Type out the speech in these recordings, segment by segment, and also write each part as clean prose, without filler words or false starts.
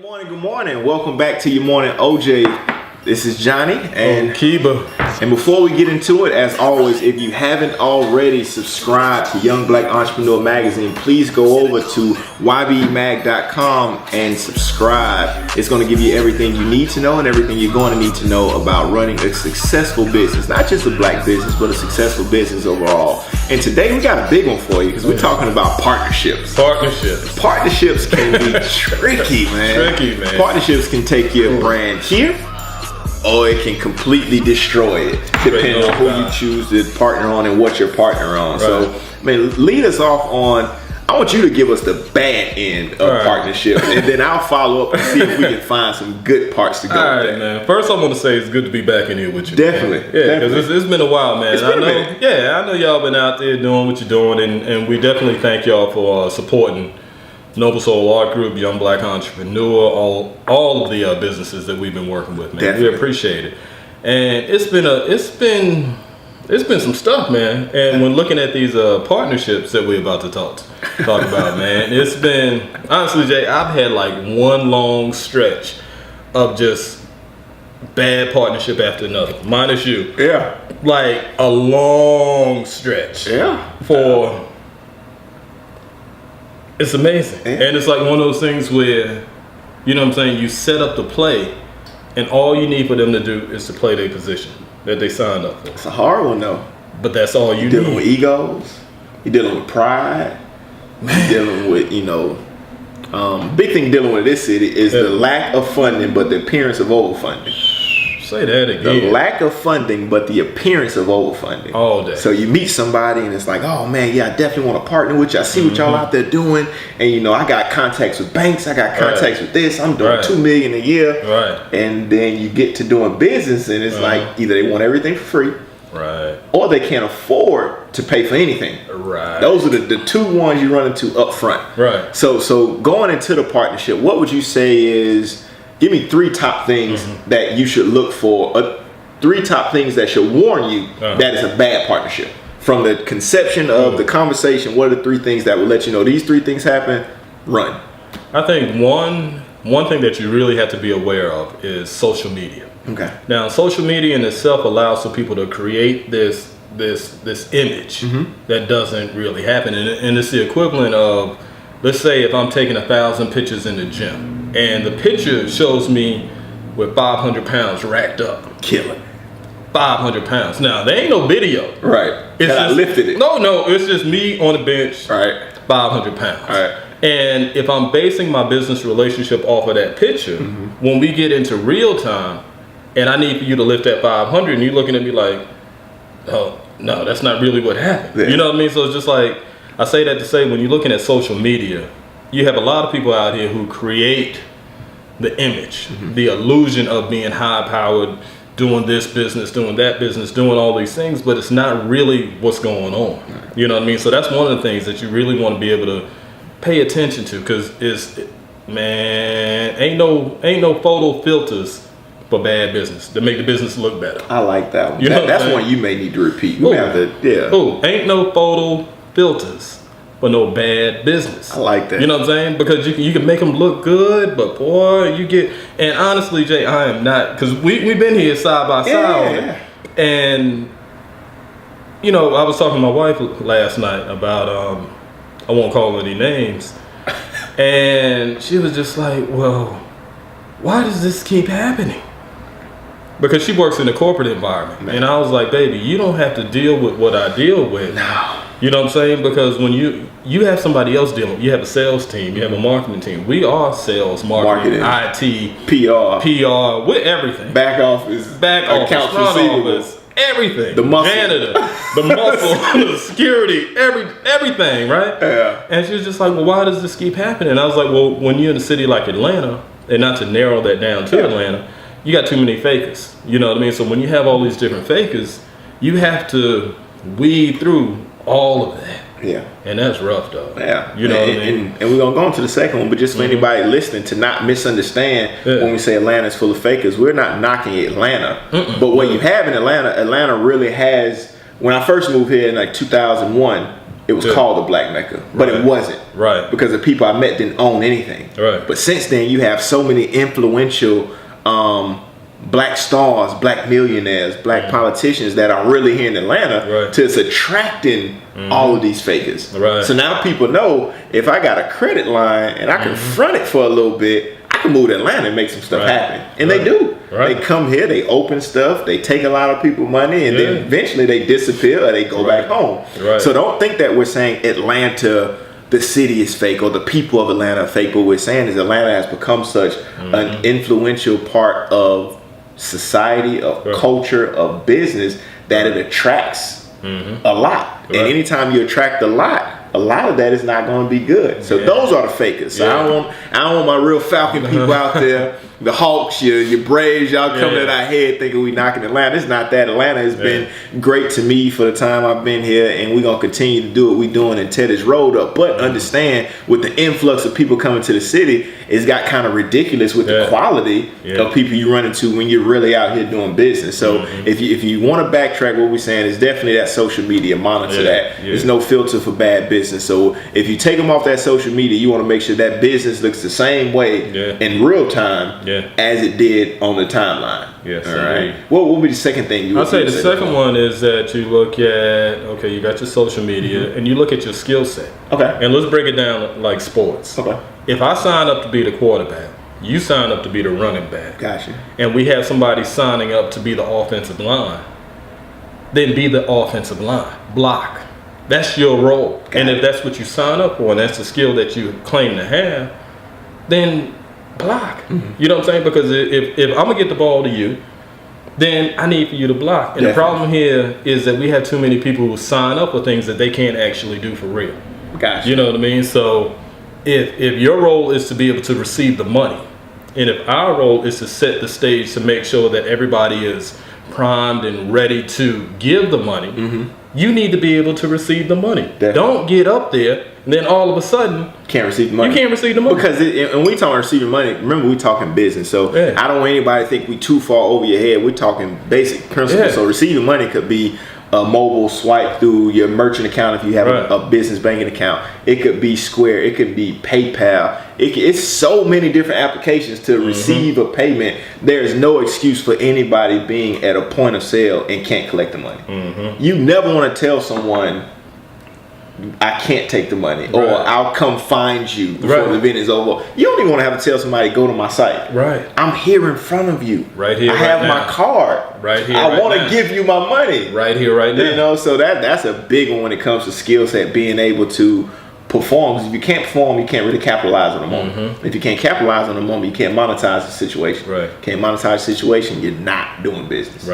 Good morning. Welcome back to your morning OJ. This is Johnny and Kiba. And before we get into it, as always, if you haven't already subscribed to Young Black Entrepreneur Magazine, please go over to ybmag.com and subscribe. It's going to give you everything you need to know and everything you're going to need to know about running a successful business. Not just a black business, but a successful business overall. And today we got a big one for you because we're talking about partnerships. Partnerships can be tricky, man. Partnerships can take your brand here, or it can completely destroy it, depending on who you choose to partner on and what you're partnering on. Right. So, man, lead us off on, I want you to give us the bad end of partnership, and then I'll follow up and see if we can find some good parts to go with that. Man. First, I want to say it's good to be back in here with you. Definitely. Man. Yeah, because it's been a while, man. I know y'all been out there doing what you're doing, and we definitely thank y'all for supporting NobleSol Art Group, Young Black Entrepreneur, all of the businesses that we've been working with, man. Definitely. We appreciate it. And it's been some stuff, man. And when looking at these partnerships that we're about to talk about, man, it's been, honestly, Jay, I've had like one long stretch of just bad partnership after another, minus you. Yeah. Like a long stretch. Yeah. It's amazing. Yeah. And it's like one of those things where, you know what I'm saying, you set up the play and all you need for them to do is to play their position that they signed up for. It's a hard one though. But that's all you need. You're dealing with egos. You're dealing with pride. Man. You're dealing with, big thing dealing with this city is the lack of funding but the appearance of overfunding. Say that again. The lack of funding, but the appearance of overfunding. All day. So you meet somebody and it's like, oh man, yeah, I definitely want to partner with you. I see what y'all out there doing. And I got contacts with banks. I got contacts with this. I'm doing $2 million a year. Right. And then you get to doing business and it's like either they want everything for free. Right. Or they can't afford to pay for anything. Right. Those are the two ones you run into up front. Right. So going into the partnership, what would you say is, give me 3 top things that you should look for, 3 top things that should warn you that is a bad partnership. From the conception of the conversation, what are the 3 things that will let you know these 3 things happen? Run. I think one thing that you really have to be aware of is social media. Okay. Now, social media in itself allows for people to create this image that doesn't really happen, and it's the equivalent of, let's say if I'm taking 1,000 pictures in the gym and the picture shows me with 500 pounds racked up. Killing. 500 pounds. Now, there ain't no video. Right. I lifted it. No, it's just me on the bench. Right. 500 pounds. Right. And if I'm basing my business relationship off of that picture, when we get into real time and I need for you to lift that 500 and you're looking at me like, oh, no, that's not really what happened. Yeah. You know what I mean? So it's just like, I say that to say when you're looking at social media, you have a lot of people out here who create the image, the illusion of being high-powered, doing this business, doing that business, doing all these things, but it's not really what's going on. Right. You know what I mean? So that's one of the things that you really want to be able to pay attention to, because ain't no photo filters for bad business to make the business look better. I like that one. That's one you may need to repeat. Ain't no photo filters for no bad business. I like that. You know what I'm saying? Because you can make them look good, but boy, and honestly, Jay, I am not, because we've been here side by side on it. And, I was talking to my wife last night about, I won't call any names, and she was just like, well, why does this keep happening? Because she works in the corporate environment. Man. And I was like, baby, you don't have to deal with what I deal with. No. You know what I'm saying? Because when you have somebody else dealing, you have a sales team, you have a marketing team. We are sales, marketing, IT, PR, with everything. Back office, accounts receivable, everything. The muscle. Janitor, the muscle, the security, everything, right? Yeah. And she was just like, well, why does this keep happening? And I was like, well, when you're in a city like Atlanta, and not to narrow that down to Atlanta, you got too many fakers. You know what I mean? So when you have all these different fakers, you have to weed through all of that. Yeah. And that's rough, though. Yeah. You know what I mean? And we're going to go into the second one, but just for anybody listening to not misunderstand when we say Atlanta's full of fakers, we're not knocking Atlanta. But what you have in Atlanta really has, when I first moved here in like 2001, it was called the Black Mecca, but it wasn't. Right. Because the people I met didn't own anything. Right. But since then, you have so many influential black stars, black millionaires, black politicians that are really here in Atlanta to it's attracting all of these fakers. Right. So now people know if I got a credit line and I can front it for a little bit, I can move to Atlanta and make some stuff happen. And they do. They come here, they open stuff, they take a lot of people's money, and then eventually they disappear or they go back home. So don't think that we're saying Atlanta, the city, is fake, or the people of Atlanta are fake. What we're saying is Atlanta has become such an influential part of society, of culture, of business, that it attracts a lot. And anytime you attract a lot of that is not going to be good. So those are the fakers. So I don't want my real Falcon people out there, the Hawks, your Braves, y'all coming at our head thinking we knocking Atlanta. It's not that. Atlanta has been great to me for the time I've been here, and we're going to continue to do what we're doing and tear this road up. But understand, with the influx of people coming to the city, it's got kind of ridiculous with the quality of people you run into when you're really out here doing business. So if you want to backtrack, what we're saying is definitely that social media, monitor that. There's no filter for bad business. So if you take them off that social media, you want to make sure that business looks the same way in real time as it did on the timeline. Yes. All right. What will be the second thing you would say? The second one is that you look at, you got your social media and you look at your skill set. Okay. And let's break it down like sports. Okay. If I sign up to be the quarterback, you sign up to be the running back. Gotcha. And we have somebody signing up to be the offensive line, then be the offensive line. Block. That's your role. And if that's what you sign up for and that's the skill that you claim to have, then block. You know what I'm saying? Because if I'm going to get the ball to you, then I need for you to block. And the problem here is that we have too many people who sign up for things that they can't actually do for real. Gotcha. You know what I mean? So if your role is to be able to receive the money, and if our role is to set the stage to make sure that everybody is primed and ready to give the money, you need to be able to receive the money. Definitely. Don't get up there and then all of a sudden can't receive the money. You can't receive the money because and we talking receiving money. Remember, we talking business, so I don't want anybody to think we too far over your head. We're talking basic principles. So receiving money could be a mobile swipe through your merchant account if you have a business banking account. It could be Square. It could be PayPal. It's so many different applications to receive a payment. There is no excuse for anybody being at a point of sale and can't collect the money. You never want to tell someone, I can't take the money, or I'll come find you before the event is over. You don't even want to have to tell somebody, go to my site. I'm here in front of you. I have my card. I want to give you my money. Right now. You know, so that's a big one when it comes to skill set, being able to perform. Because if you can't perform, you can't really capitalize on the moment. If you can't capitalize on the moment, you can't monetize the situation. Can't monetize the situation, you're not doing business.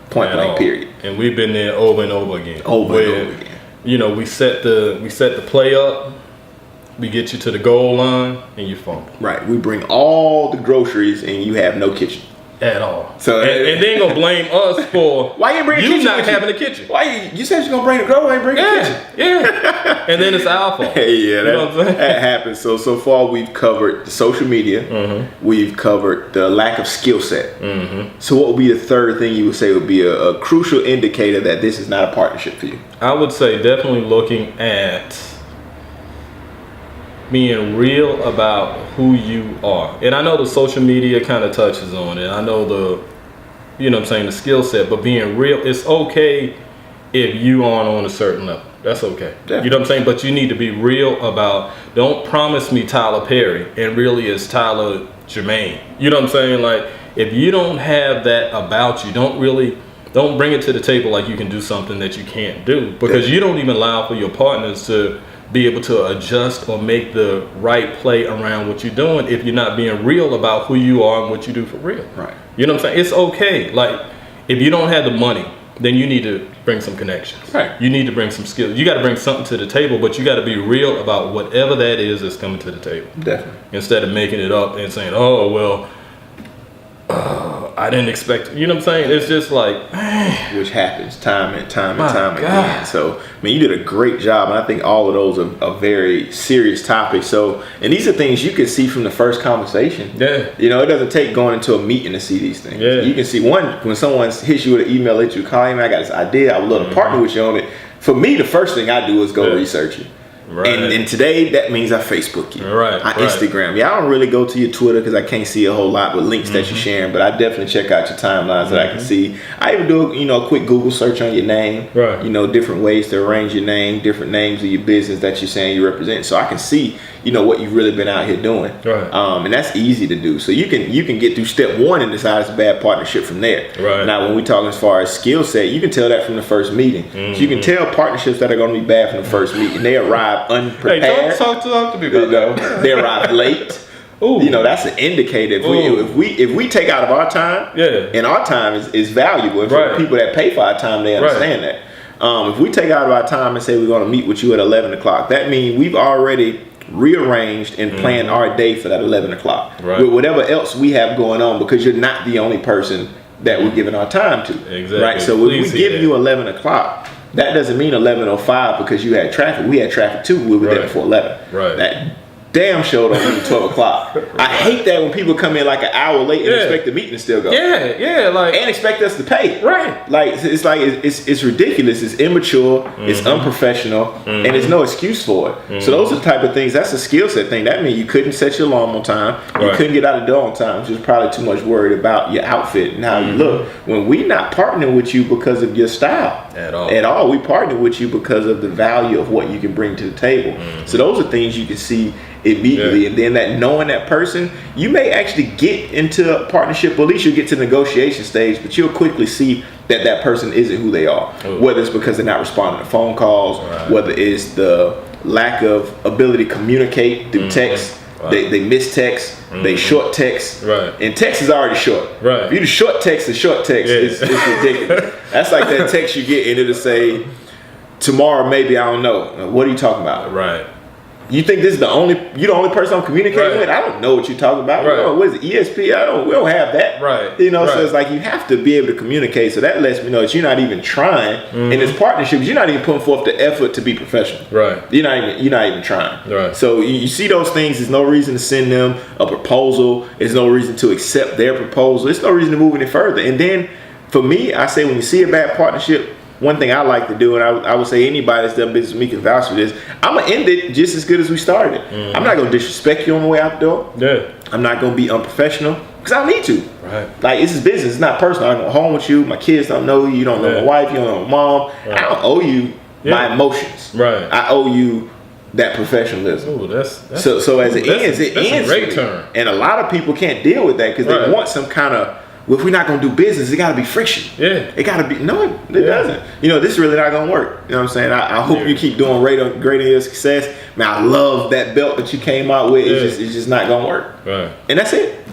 Point blank, period. And we've been there over and over again. Over and over again. You know, we set the play up, we get you to the goal line, and you fumble. We bring all the groceries, and you have no kitchen at all. So and they ain't gonna blame us for why you bring you not having a kitchen. Why you said you're gonna bring the groceries, ain't bring a kitchen? And then it's our fault. You know what I'm saying? That happens. So far we've covered the social media. We've covered the lack of skill set. So what would be the third thing you would say would be a crucial indicator that this is not a partnership for you? I would say definitely looking at being real about who you are. And I know the social media kind of touches on it. I know the skill set, but being real, it's okay if you aren't on a certain level. That's okay. Definitely. You know what I'm saying? But you need to be real about, don't promise me Tyler Perry and really it's Tyler Jermaine. You know what I'm saying? Like, if you don't have that about you, don't bring it to the table like you can do something that you can't do, because you don't even allow for your partners to be able to adjust or make the right play around what you're doing if you're not being real about who you are and what you do for real. You know what I'm saying? It's okay. Like, if you don't have the money, then you need to bring some connections. You need to bring some skills. You got to bring something to the table, but you got to be real about whatever that is that's coming to the table. Definitely. Instead of making it up and saying, oh, well, I didn't expect it. You know what I'm saying? It's just like, man. Which happens time and time again. So, I mean, you did a great job. And I think all of those are very serious topics. So, and these are things you can see from the first conversation. You know, it doesn't take going into a meeting to see these things. You can see when someone hits you with an email, let you call him, I got this idea, I would love to partner with you on it. For me, the first thing I do is go research it. Right. And today, that means I Facebook you. Right. I Instagram you. I don't really go to your Twitter because I can't see a whole lot with links that you're sharing, but I definitely check out your timelines that I can see. I even do a quick Google search on your name. Right. Different ways to arrange your name, different names of your business that you're saying you represent, so I can see what you've really been out here doing. Right. And that's easy to do. So you can get through step one and decide it's a bad partnership from there. Right. Now, when we talk as far as skill set, you can tell that from the first meeting. So you can tell partnerships that are going to be bad from the first meeting. They arrive unprepared. Hey, talk to me about that. They arrive late. Ooh. That's an indicator. If we take out of our time, and our time is valuable, and for the people that pay for our time, they understand that. If we take out of our time and say we're going to meet with you at 11 o'clock, that means we've already rearranged and planned our day for that 11 o'clock with whatever else we have going on, because you're not the only person that we're giving our time to. Exactly. Right. So if we give you 11 o'clock, that doesn't mean 11:05 because you had traffic. We had traffic too. We were there before 11. Right. That damn show don't mean 12 o'clock. I hate that when people come in like an hour late and expect the meeting to still go. And expect us to pay. Right. Like it's ridiculous. It's immature. It's unprofessional, and there's no excuse for it. So those are the type of things. That's a skill set thing. That means you couldn't set your alarm on time. You couldn't get out the door on time. Just probably too much worried about your outfit and how you look. When we not partnering with you because of your style at all, we partner with you because of the value of what you can bring to the table. So those are things you can see immediately, and then that knowing that person, you may actually get into a partnership, or at least you'll get to the negotiation stage, but you'll quickly see that person isn't who they are. Whether it's because they're not responding to phone calls, whether it's the lack of ability to communicate through text. They miss text, they short text, and text is already short. If you do short text, it's ridiculous. That's like that text you get and it'll say, tomorrow maybe, I don't know. What are you talking about? You think this is you're the only person I'm communicating with? I don't know what you're talking about. What is it, ESP? We don't have that. So it's like you have to be able to communicate. So that lets me know that you're not even trying. In this partnership, you're not even putting forth the effort to be professional. You're not even trying. So you see those things. There's no reason to send them a proposal. There's no reason to accept their proposal. There's no reason to move any further. And then for me, I say when you see a bad partnership, one thing I like to do, and I would say anybody that's done business with me can vouch for this, I'm going to end it just as good as we started it. I'm not going to disrespect you on the way out the door. I'm not going to be unprofessional because I don't need to. Like, this is business. It's not personal. I'm going home with you. My kids don't know you. You don't know my wife. You don't know my mom. I don't owe you my emotions. I owe you that professionalism. Ooh, so as it ends, it ends. A great term. And a lot of people can't deal with that because they want some kind of, well, if we're not going to do business, it got to be friction. It got to be. No, it doesn't. This is really not going to work. You know what I'm saying? I hope you keep doing great on your success. Man, I love that belt that you came out with. It's just not going to work. And that's it.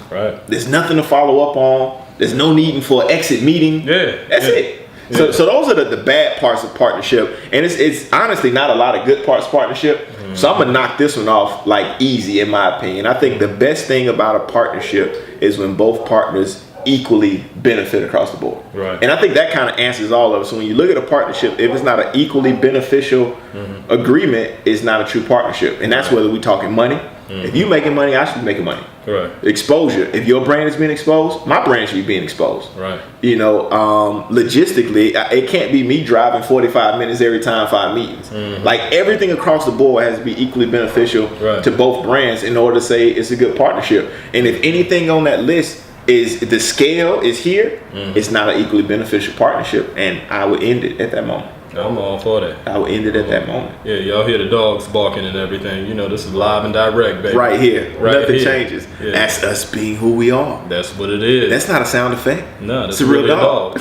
There's nothing to follow up on. There's no need for an exit meeting. That's it. So those are the bad parts of partnership. And it's honestly not a lot of good parts of partnership. So I'm going to knock this one off like easy, in my opinion. I think the best thing about a partnership is when both partners equally benefit across the board. And I think that kind of answers all of it. So when you look at a partnership, if it's not an equally beneficial agreement, it's not a true partnership. And that's whether we're talking money. If you're making money, I should be making money. Exposure. If your brand is being exposed, my brand should be being exposed. Logistically, it can't be me driving 45 minutes every time 5 meetings. Like, everything across the board has to be equally beneficial to both brands in order to say it's a good partnership. And if anything on that list is the scale is here, it's not an equally beneficial partnership, and I would end it at that moment. I'm all for that. I would end it at that moment. Yeah, y'all hear the dogs barking and everything. This is live and direct, baby. Right here. Nothing changes. That's us being who we are. That's what it is. That's not a sound effect. No, that's a real dog.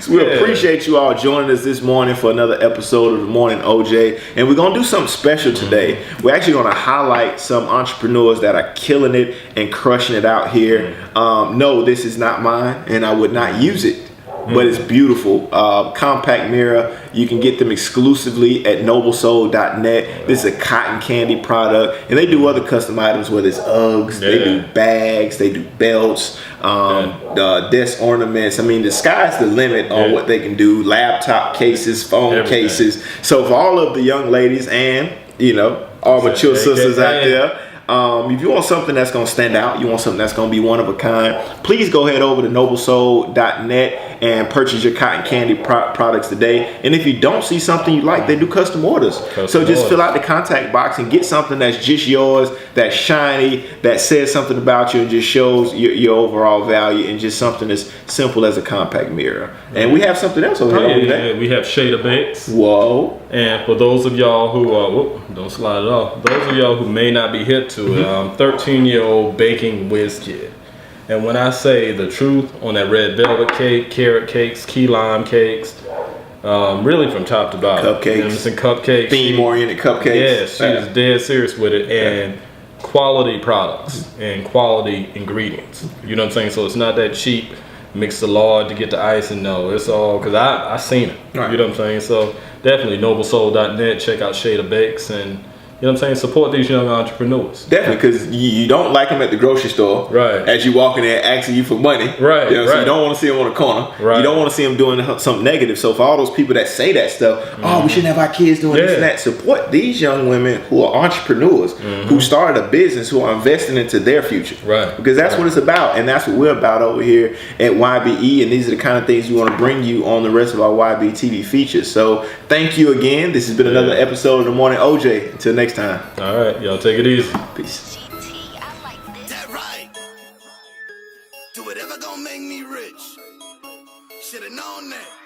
So we appreciate you all joining us this morning for another episode of The Morning OJ. And we're going to do something special today. We're actually going to highlight some entrepreneurs that are killing it and crushing it out here. No, this is not mine, and I would not use it. But it's beautiful. Compact mirror. You can get them exclusively at NobleSol.net. This is a cotton candy product. And they do other custom items, whether it's Uggs, they do bags, they do belts, desk ornaments. I mean, the sky's the limit on what they can do. Laptop cases, phone cases. So for all of the young ladies and, all mature sisters out there, If you want something that's going to stand out, you want something that's going to be one of a kind, please go head over to NobleSol.net and purchase your cotton candy products today. And if you don't see something you like, they do custom orders. So just fill out the contact box and get something that's just yours, that's shiny, that says something about you and just shows your overall value, and just something as simple as a compact mirror. And we have something else over here. Yeah, we have Shade of Bakes. Whoa. And for those of y'all who, don't slide it off. Those of y'all who may not be hip to it, 13-year-old baking whiz kid. And when I say the truth on that red velvet cake, carrot cakes, key lime cakes, really from top to bottom. Cupcakes. And cupcakes. Theme-oriented cupcakes. Yes, she is dead serious with it. And quality products and quality ingredients. You know what I'm saying? So it's not that cheap, mix the lard to get the ice, and no, it's all, because I seen it. Right. You know what I'm saying? So definitely NobleSol.net, check out Shade of Bakes, and you know what I'm saying, support these young entrepreneurs. Definitely, because you don't like them at the grocery store. Right. As you walk in there asking you for money. Right. You know, so you don't want to see them on the corner. Right. You don't want to see them doing something negative. So for all those people that say that stuff, oh, we shouldn't have our kids doing this and that, support these young women who are entrepreneurs, who started a business, who are investing into their future. Right. Because that's what it's about, and that's what we're about over here at YBE, and these are the kind of things we want to bring you on the rest of our YB TV features. So thank you again. This has been another episode of The Morning OJ. Until next time. All right, y'all take it easy. Peace. That right. Do whatever gonna make me rich. Should've known that.